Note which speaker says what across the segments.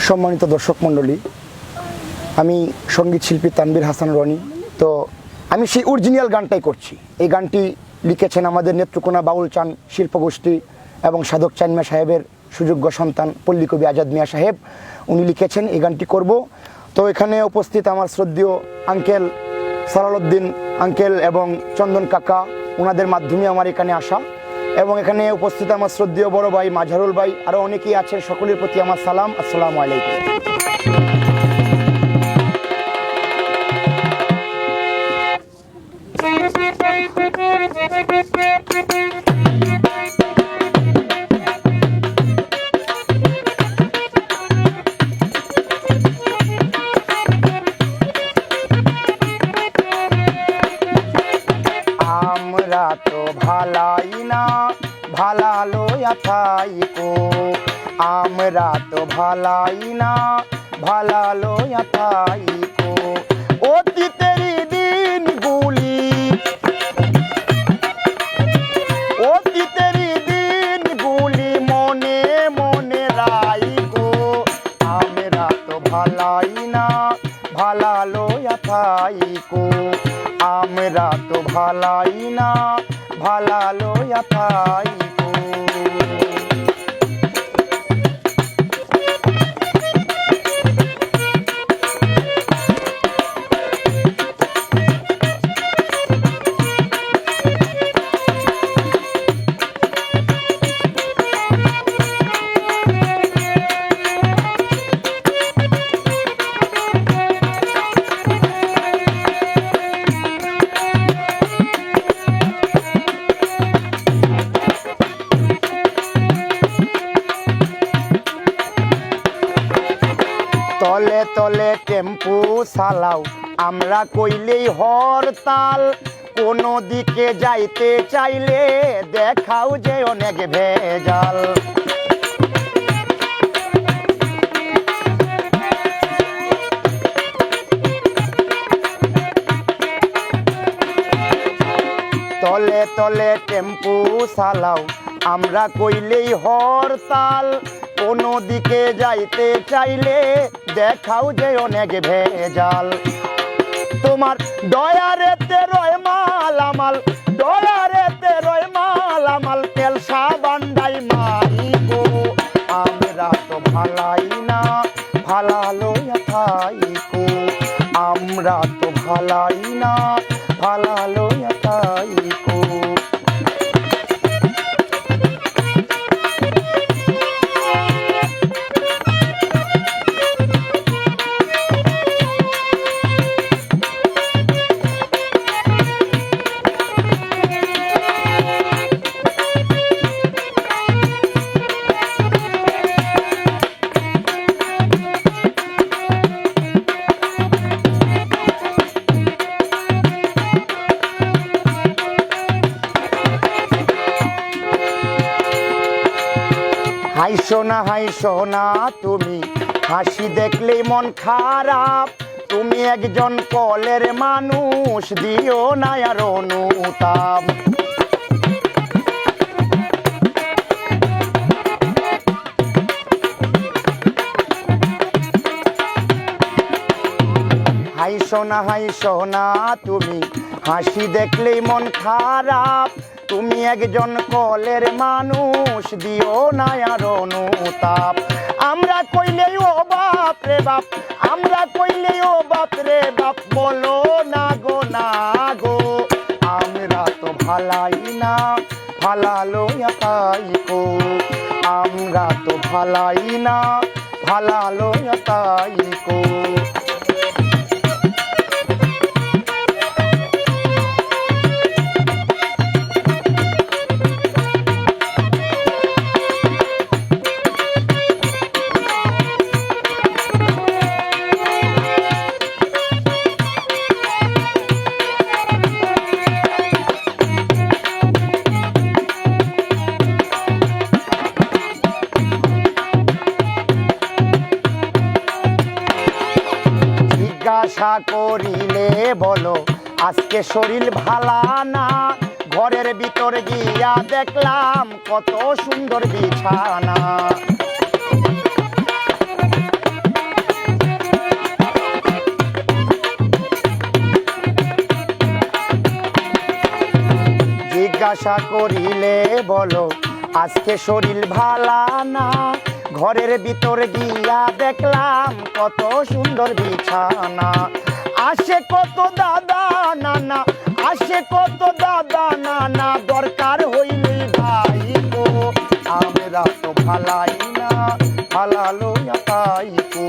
Speaker 1: সম্মানিত দর্শক মণ্ডলী, আমি সঙ্গীত শিল্পী তানভীর হাসান রনি। তো আমি সেই অরিজিনাল গানটাই করছি। এই গানটি লিখেছেন আমাদের নেত্রকোনা বাউল চান শিল্পগোষ্ঠী এবং সাধক চান মিয়া সাহেবের সুযোগ্য সন্তান পল্লীকবি আজাদ মিয়া সাহেব, উনি লিখেছেন। এই গানটি করব। তো এখানে উপস্থিত আমার শ্রদ্ধেয় আঙ্কেল সালাউদ্দিন আঙ্কেল এবং চন্দন কাকা, ওনাদের মাধ্যমে আমার এখানে আসা, এবং এখানে উপস্থিত আমার শ্রদ্ধেয় বড় ভাই মাঝারুল ভাই, আরও অনেকেই আছেন। সকলের প্রতি আমার সালাম, আসসালামু আলাইকুম। আমরা তো ভালাই না ভালা লইয়া থাইকো, আমরা তো ভালাই না ভালা লইয়া থাইকো। অতীতেরই দিনগুলি, অতীতেরই দিনগুলি মনে মনে রাইকো। আমরা তো ভালাই না ভালা লইয়া থাইকো, আমরা তো ভালাই না ভালা লইয়া থাইকো। তলে তলে টেম্পু চালাও, আমরা কইলেই হরতাল। কোনো দিকে যাইতে চাইলে দেখাও যে অনেক ভেজাল। তলে তলে টেম্পু চালাও, আমরা কইলেই হরতাল। কোনো দিকে যাইতে চাইলে দেখাও যে অনেক ভেজাল। তোমার দয়ারেতে রয় মাল আমাল, দয়ারেতে রয় মাল আমাল, তেল সাবান ডাই মারিগো। আমরা তো ভালাই না ভালা লইয়া থাইকো, আমরা তো ভালাই না ভালা লইয়া থাইকো। হাইসো না হাইসো না তুমি, হাসি দেখলেই মন খারাপ। তুমি একজন কলের মানুষ, দিও না আর অনুতাপ। হাইসো না তুমি, হাসি দেখলেই মন খারাপ। তুমি একজন কলের মানুষ, দিও না আর অনুতাপ। আমরা কইলেই ও বাপ রে বাপ, আমরা কইলেই ও বাপ রে বাপ, বলো না গো না গো। আমরা তো ভালাই না ভালা লইয়া থাইকো, আমরা তো ভালাই না ভালা লইয়া থাইকো। জিজ্ঞাসা করিলে বলো আজকে শরীর ভালা না, ঘরের ভিতর গিয়া দেখলাম কত সুন্দর বিছানা। জিজ্ঞাসা করিলে বলো আজকে শরীর ভালা না, ঘরের ভিতর গিয়া দেখলাম কত সুন্দর বিছানা। আসে কত দাদা নানা, আসে কত দাদা নানা, দরকার হইলে ভাই গো, আমরা তো ভালাই না ভালা লইয়া তাইকো,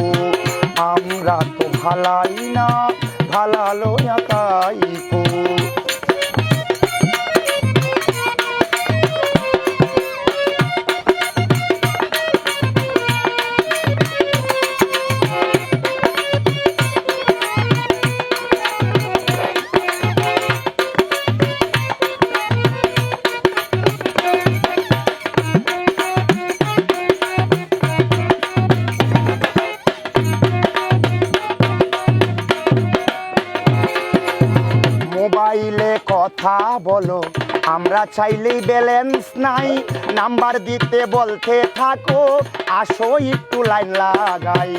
Speaker 1: আমরা তো ভালাই না ভালা লইয়া তাইকো। মোবাইলে কথা বলো, আমরা চাইলেই ব্যালেন্স নাই, নাম্বার দিতে বলতে থাকো, আসো একটু লাইন লাগাই।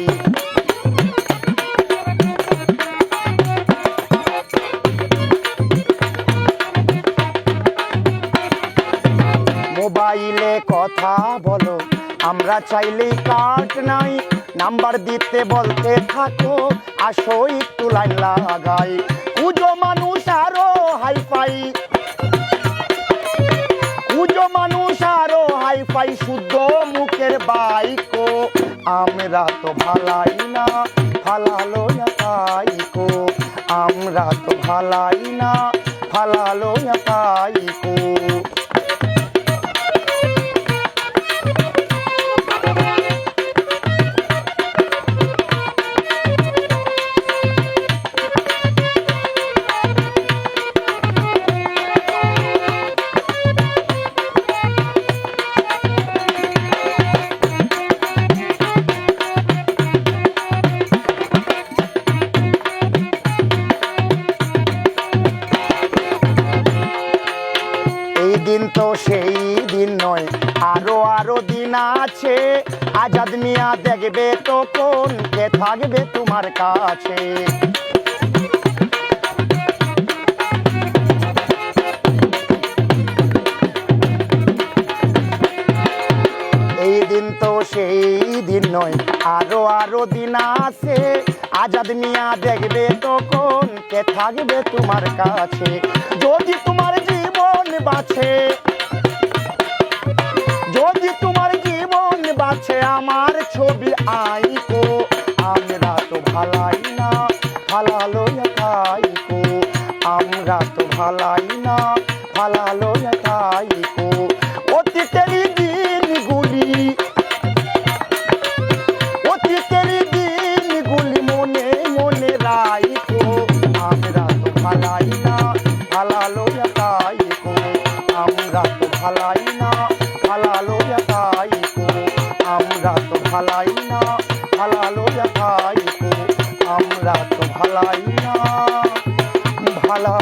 Speaker 1: মোবাইলে কথা বলো, আমরা চাইলেই কাট নাই, নাম্বার দিতে বলতে থাকো, আসো একটু লাইন লাগাই। কুজো মানুষ আরো হাইফাই, কুজো মানুষ আরো হাইফাই, শুদ্ধ মুখের বাইকো, আমরা তো ভালাই না ভালা লইয়া তাইকো, আমরা তো ভালাই না ভালা লইয়া তাইকো। দিন তো সেই দিন নয়, আরো আরো দিন আছে, আজাদ মিয়া দেখবে তখন কে থাকবে তোমার কাছে। এই দিন তো সেই দিন নয়, আরো আরো দিন আছে, আজাদ মিয়া দেখবে তখন কে থাকবে তোমার কাছে। যদি তোমার জীবন বাঁচে, যদি তোমার জীবন বাঁচে, আমার ছবি আইকো, আমরা তো ভালাই না ভালা লইয়া তাইকো, আমরা তো ভালাই না ভালা লইয়া তাইকো। অতীতের দিনগুলি, অতীতের দিনগুলি মনে মনে রাইকো, আমরা তো ভালাই না ভালা লইয়া তাইকো, আমরা তো ভালাই না ভালা লইয়া তাইকো, আমরা তো ভালাই না ভালা লইয়া তাইকো, আমরা তো ভালাই না ভালা